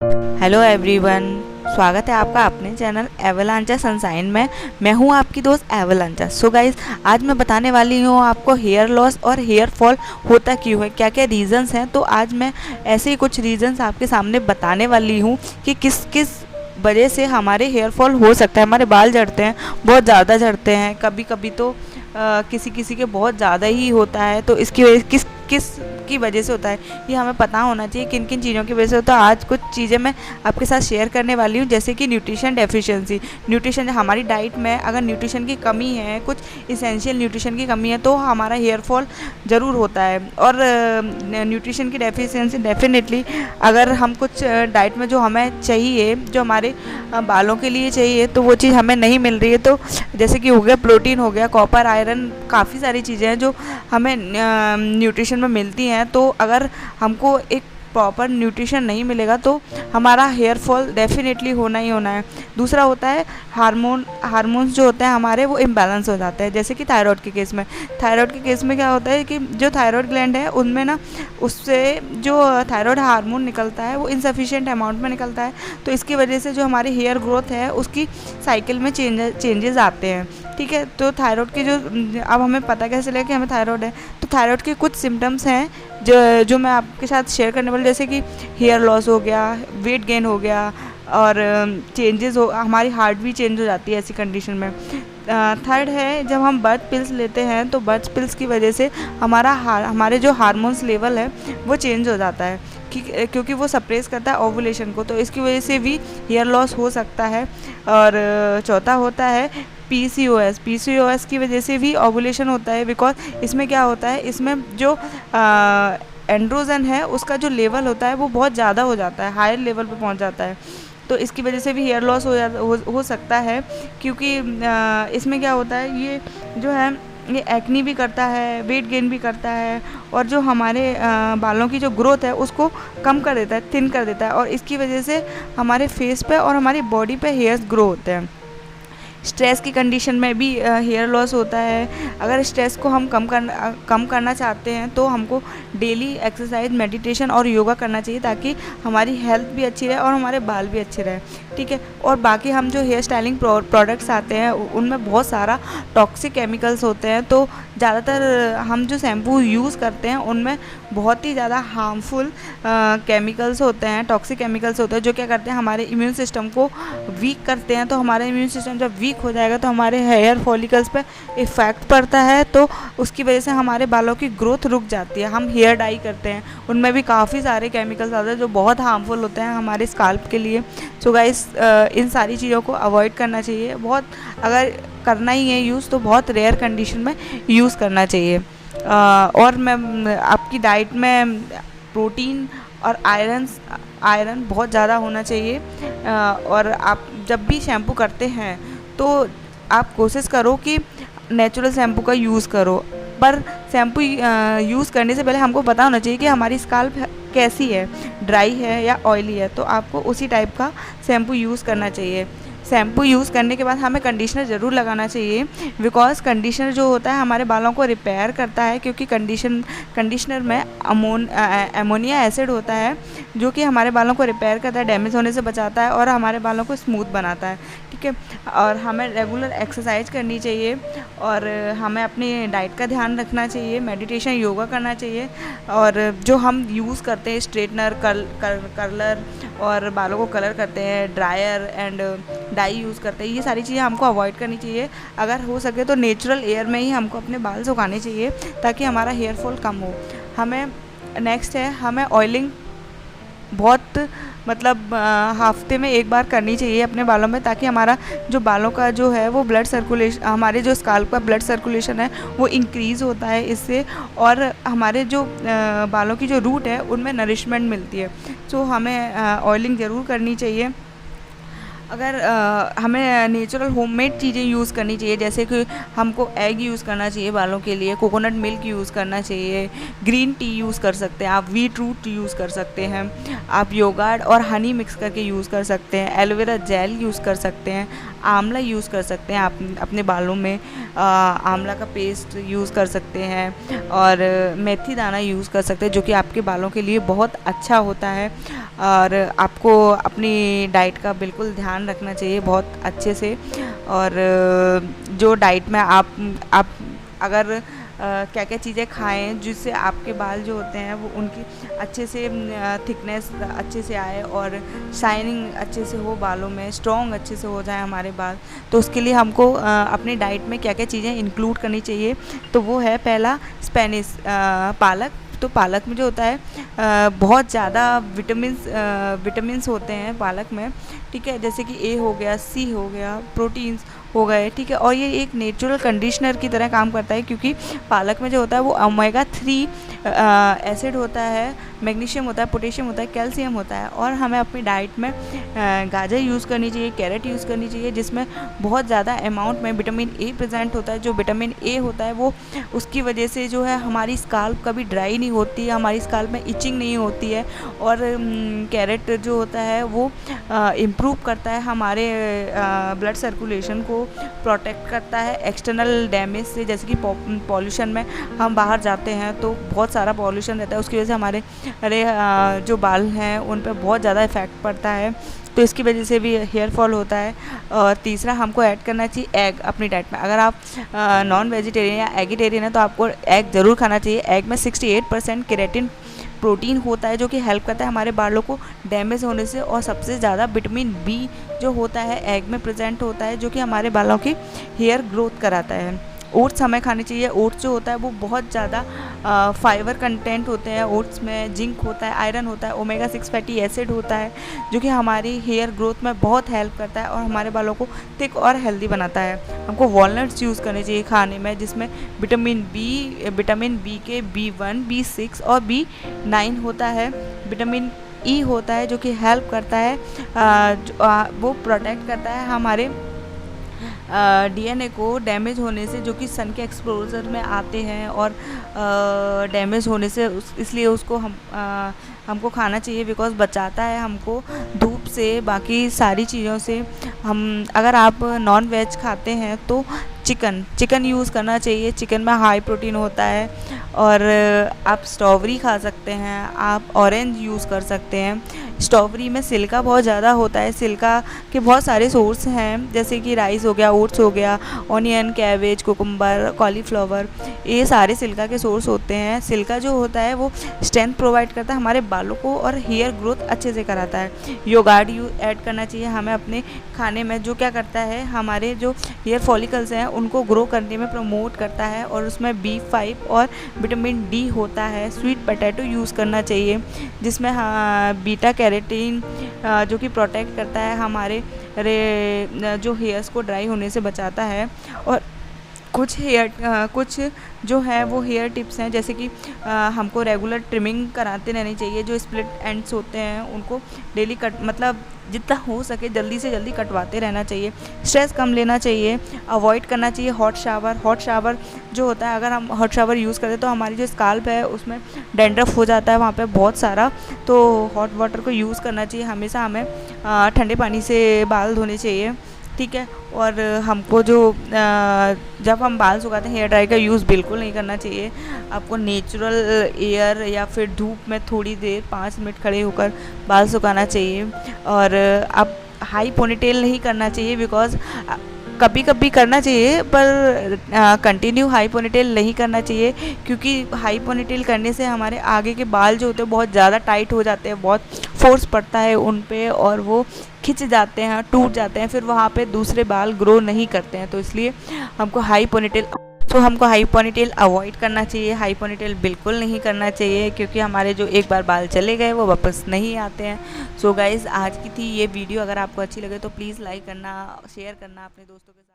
Hello everyone, स्वागत है आपका अपने चैनल एवलांचा सनशाइन में। मैं हूं आपकी दोस्त एवलांचा। सो गाइस, आज मैं बताने वाली हूं आपको हेयर लॉस और हेयर फॉल होता क्यों है, क्या क्या रीज़न्स हैं। तो आज मैं ऐसे ही कुछ रीज़न्स आपके सामने बताने वाली हूं कि किस किस वजह से हमारे हेयर फॉल हो सकता है। हमारे बाल झड़ते हैं, बहुत ज़्यादा झड़ते हैं, कभी कभी तो किसी किसी के बहुत ज़्यादा ही होता है। तो इसकी वजह किस किस की वजह से होता है ये हमें पता होना चाहिए, किन किन चीज़ों की वजह से होता है। आज कुछ चीज़ें मैं आपके साथ शेयर करने वाली हूँ, जैसे कि न्यूट्रिशन डेफिशिएंसी। न्यूट्रिशन, हमारी डाइट में अगर न्यूट्रिशन की कमी है, कुछ इसेंशियल न्यूट्रिशन की कमी है, तो हमारा हेयर फॉल ज़रूर होता है। और न्यूट्रिशन की डेफिशिएंसी डेफिनेटली, अगर हम कुछ डाइट में जो हमें चाहिए, जो हमारे बालों के लिए चाहिए, तो वो चीज़ हमें नहीं मिल रही है। तो जैसे कि हो गया प्रोटीन, हो गया कॉपर, आयरन, काफ़ी सारी चीज़ें हैं जो हमें न्यूट्रिशन में मिलती हैं। तो अगर हमको एक प्रॉपर न्यूट्रिशन नहीं मिलेगा तो हमारा हेयर फॉल डेफिनेटली होना ही होना है। दूसरा होता है हार्मोन्स जो होते हैं हमारे, वो इम्बैलेंस हो जाते हैं। जैसे कि थायराइड के केस में क्या होता है कि जो थायराइड ग्लैंड है उनमें ना, उससे जो थायराइड हार्मोन निकलता है वो इनसफिशिएंट अमाउंट में निकलता है। तो इसकी वजह से जो हमारी हेयर ग्रोथ है उसकी साइकिल में चेंजेस आते हैं। ठीक है, तो थायराइड की जो, अब हमें पता कैसे लगे कि हमें थायराइड है, तो थायराइड के कुछ सिम्टम्स हैं जो मैं आपके साथ शेयर करने वाली, जैसे कि हेयर लॉस हो गया, वेट गेन हो गया, और चेंजेस हो, हमारी हार्ट भी चेंज हो जाती है ऐसी कंडीशन में। थर्ड है, जब हम बर्थ पिल्स लेते हैं तो बर्थ पिल्स की वजह से हमारे जो हार्मोन्स लेवल है वो चेंज हो जाता है, क्योंकि वो सप्रेस करता है ओवुलेशन को, तो इसकी वजह से भी हेयर लॉस हो सकता है। और चौथा होता है पीसीओएस की वजह से भी ओवुलेशन होता है। बिकॉज इसमें क्या होता है, इसमें जो एंड्रोजन है उसका जो लेवल होता है वो बहुत ज़्यादा हो जाता है, हायर लेवल पे पहुंच जाता है। तो इसकी वजह से भी हेयर लॉस हो सकता है, क्योंकि इसमें क्या होता है, ये जो है ये एक्नी भी करता है, वेट गेन भी करता है, और जो हमारे बालों की जो ग्रोथ है उसको कम कर देता है, थिन कर देता है। और इसकी वजह से हमारे फेस पे और हमारी बॉडी पे हेयर्स ग्रो होते हैं। स्ट्रेस की कंडीशन में भी हेयर लॉस होता है। अगर स्ट्रेस को हम कम करना चाहते हैं तो हमको डेली एक्सरसाइज, मेडिटेशन और योगा करना चाहिए, ताकि हमारी हेल्थ भी अच्छी रहे और हमारे बाल भी अच्छे रहे। ठीक है, और बाकी हम जो हेयर स्टाइलिंग प्रोडक्ट्स आते हैं उनमें बहुत सारा टॉक्सिक केमिकल्स होते हैं। तो ज़्यादातर हम जो शैम्पू यूज़ करते हैं उनमें बहुत ही ज़्यादा हार्मफुल केमिकल्स होते हैं, टॉक्सिक केमिकल्स होते हैं, जो क्या करते हैं, हमारे इम्यून सिस्टम को वीक करते हैं। तो हमारा इम्यून सिस्टम जब वीक हो जाएगा तो हमारे हेयर फॉलिकल्स पे इफ़ेक्ट पड़ता है, तो उसकी वजह से हमारे बालों की ग्रोथ रुक जाती है। हम हेयर डाई करते हैं, उनमें भी काफ़ी सारे केमिकल्स आते हैं जो बहुत हार्मफुल होते हैं हमारे स्काल्प के लिए। सो गाइस, इन सारी चीज़ों को अवॉइड करना चाहिए। बहुत, अगर करना ही है यूज़ तो बहुत रेयर कंडीशन में यूज़ करना चाहिए। और मैं आपकी डाइट में प्रोटीन और आयरन बहुत ज़्यादा होना चाहिए। और आप जब भी शैम्पू करते हैं तो आप कोशिश करो कि नेचुरल शैम्पू का यूज़ करो। पर शैम्पू यूज़ करने से पहले हमको पता होना चाहिए कि हमारी स्काल्प कैसी है, ड्राई है या ऑयली है, तो आपको उसी टाइप का शैम्पू यूज़ करना चाहिए। शैम्पू यूज़ करने के बाद हमें कंडीशनर ज़रूर लगाना चाहिए, बिकॉज कंडीशनर जो होता है हमारे बालों को रिपेयर करता है, क्योंकि कंडीशनर में अमोनिया एसिड होता है जो कि हमारे बालों को रिपेयर करता है, डैमेज होने से बचाता है और हमारे बालों को स्मूथ बनाता है। ठीक है, और हमें रेगुलर एक्सरसाइज करनी चाहिए, और हमें अपनी डाइट का ध्यान रखना चाहिए, मेडिटेशन, योगा करना चाहिए। और जो हम यूज़ करते हैं स्ट्रेटनर, कर्लर, और बालों को कलर करते हैं, ड्रायर एंड डाई यूज़ करते हैं, ये सारी चीज़ें हमको अवॉइड करनी चाहिए। अगर हो सके तो नेचुरल एयर में ही हमको अपने बाल सुखाने चाहिए, ताकि हमारा हेयर फॉल कम हो। हमें नेक्स्ट है, हमें ऑयलिंग बहुत, मतलब हफ्ते में एक बार करनी चाहिए अपने बालों में, ताकि हमारा जो बालों का जो है वो ब्लड सर्कुलेशन, हमारे जो स्काल्प का ब्लड सर्कुलेशन है वो इंक्रीज़ होता है इससे, और हमारे जो बालों की जो रूट है उनमें नरिशमेंट मिलती है। सो हमें ऑयलिंग ज़रूर करनी चाहिए। अगर हमें नेचुरल होममेड चीज़ें यूज़ करनी चाहिए, जैसे कि हमको एग यूज़ करना चाहिए बालों के लिए, कोकोनट मिल्क यूज़ करना चाहिए, ग्रीन टी यूज़ कर सकते हैं आप, वीट रूट यूज़ कर सकते हैं आप, योगर्ट और हनी मिक्स करके यूज़ कर सकते हैं, एलोवेरा जेल यूज़ कर सकते हैं, आंवला यूज़ कर सकते हैं आप अपने बालों में, आंवला का पेस्ट यूज़ कर सकते हैं, और मेथी दाना यूज़ कर सकते हैं जो कि आपके बालों के लिए बहुत अच्छा होता है। और आपको अपनी डाइट का बिल्कुल ध्यान रखना चाहिए बहुत अच्छे से। और जो डाइट में आप अगर क्या क्या चीज़ें खाएं जिससे आपके बाल जो होते हैं वो उनकी अच्छे से थिकनेस अच्छे से आए और शाइनिंग अच्छे से हो, बालों में स्ट्रॉन्ग अच्छे से हो जाए हमारे बाल, तो उसके लिए हमको अपनी डाइट में क्या क्या चीज़ें इंक्लूड करनी चाहिए। तो वो है पहला स्पेनिश पालक। तो पालक में जो होता है बहुत ज़्यादा विटामिन्स होते हैं पालक में, ठीक है, जैसे कि ए हो गया, सी हो गया, प्रोटीन्स हो गए, ठीक है। और ये एक नेचुरल कंडीशनर की तरह काम करता है क्योंकि पालक में जो होता है वो ओमेगा 3 एसिड होता है, मैग्नीशियम होता है, पोटेशियम होता है, कैल्शियम होता है। और हमें अपनी डाइट में गाजर यूज़ करनी चाहिए, कैरेट यूज़ करनी चाहिए, जिसमें बहुत ज़्यादा अमाउंट में विटामिन ए प्रेजेंट होता है। जो विटामिन ए होता है वो उसकी वजह से जो है हमारी स्काल्प कभी ड्राई नहीं होती है, हमारी स्काल्प में इचिंग नहीं होती है। और कैरेट जो होता है वो इम्प्रूव करता है हमारे ब्लड सर्कुलेशन को, प्रोटेक्ट करता है एक्सटर्नल डैमेज से, जैसे कि पॉल्यूशन में हम बाहर जाते हैं तो बहुत सारा पॉल्यूशन रहता है, उसकी वजह से हमारे जो बाल हैं उन पर बहुत ज़्यादा इफ़ेक्ट पड़ता है, तो इसकी वजह से भी हेयर फॉल होता है। और तीसरा हमको ऐड करना चाहिए एग अपनी डाइट में। अगर आप नॉन वेजिटेरियन या एगिटेरियन है तो आपको एग ज़रूर खाना चाहिए। एग में 68% केराटिन प्रोटीन होता है जो कि हेल्प करता है हमारे बालों को डैमेज होने से, और सबसे ज़्यादा विटामिन बी जो होता है एग में प्रेजेंट होता है जो कि हमारे बालों की हेयर ग्रोथ कराता है। ओट्स हमें खाने चाहिए। ओट्स जो होता है वो बहुत ज़्यादा फाइबर कंटेंट होते हैं ओट्स में, जिंक होता है, आयरन होता है, ओमेगा 6 फैटी एसिड होता है जो कि हमारी हेयर ग्रोथ में बहुत हेल्प करता है और हमारे बालों को थिक और हेल्दी बनाता है। हमको वॉलनट्स यूज़ करने चाहिए खाने में, जिसमें विटामिन बी के B1, B6 और B9 होता है। विटामिन ई होता है जो कि हेल्प करता है, वो प्रोटेक्ट करता है हमारे डीएनए को डैमेज होने से, जो कि सन के एक्सपोजर में आते हैं और डैमेज होने से, इसलिए उसको हमको खाना चाहिए बिकॉज बचाता है हमको धूप से, बाकी सारी चीज़ों से। हम अगर आप नॉन वेज खाते हैं तो चिकन यूज़ करना चाहिए। चिकन में हाई प्रोटीन होता है। और आप स्ट्रॉबेरी खा सकते हैं, आप ऑरेंज यूज़ कर सकते हैं। स्ट्रॉबेरी में सिल्का बहुत ज़्यादा होता है। सिल्का के बहुत सारे सोर्स हैं, जैसे कि राइस हो गया, ओट्स हो गया, ऑनियन, कैबेज, कुकुम्बर, कॉलीफ्लावर, ये सारे सिल्का के सोर्स होते हैं। सिल्का जो होता है वो स्ट्रेंथ प्रोवाइड करता है हमारे बालों को और हेयर ग्रोथ अच्छे से कराता है। योगार्ट ऐड करना चाहिए हमें अपने खाने में, जो क्या करता है हमारे जो हेयर फॉलिकल्स हैं उनको ग्रो करने में प्रमोट करता है, और उसमें B5 और विटामिन डी होता है। स्वीट पोटैटो यूज़ करना चाहिए, जिसमें बीटा कैरोटीन जो कि प्रोटेक्ट करता है हमारे जो हेयर्स को ड्राई होने से बचाता है। और कुछ जो है वो हेयर टिप्स हैं, जैसे कि हमको रेगुलर ट्रिमिंग कराते रहनी चाहिए। जो स्प्लिट एंड्स होते हैं उनको डेली मतलब जितना हो सके जल्दी से जल्दी कटवाते रहना चाहिए। स्ट्रेस कम लेना चाहिए, अवॉइड करना चाहिए हॉट शावर जो होता है। अगर हम हॉट शावर यूज़ करते तो हमारी जो स्काल्प है उसमें डैंड्रफ हो जाता है वहाँ पे बहुत सारा, तो हॉट वाटर को यूज़ करना चाहिए। हमेशा हमें ठंडे पानी से बाल धोने चाहिए, ठीक है। और हमको जो जब हम बाल सुखाते हैं हेयर ड्रायर का यूज़ बिल्कुल नहीं करना चाहिए। आपको नेचुरल एयर या फिर धूप में थोड़ी देर 5 मिनट खड़े होकर बाल सुखाना चाहिए। और आप हाई पोनीटेल नहीं करना चाहिए, बिकॉज कभी कभी करना चाहिए पर कंटिन्यू हाई पोनीटेल नहीं करना चाहिए, क्योंकि हाई पोनीटेल करने से हमारे आगे के बाल जो होते हैं बहुत ज़्यादा टाइट हो जाते हैं, बहुत फोर्स पड़ता है उन पे और वो खिंच जाते हैं, टूट जाते हैं, फिर वहाँ पे दूसरे बाल ग्रो नहीं करते हैं। तो इसलिए हमको हाई पोनीटेल अवॉइड करना चाहिए। हाई पोनीटेल बिल्कुल नहीं करना चाहिए, क्योंकि हमारे जो एक बार बाल चले गए वो वापस नहीं आते हैं। सो गाइज़, आज की थी ये वीडियो। अगर आपको अच्छी लगे तो प्लीज़ लाइक करना, शेयर करना अपने दोस्तों के साथ।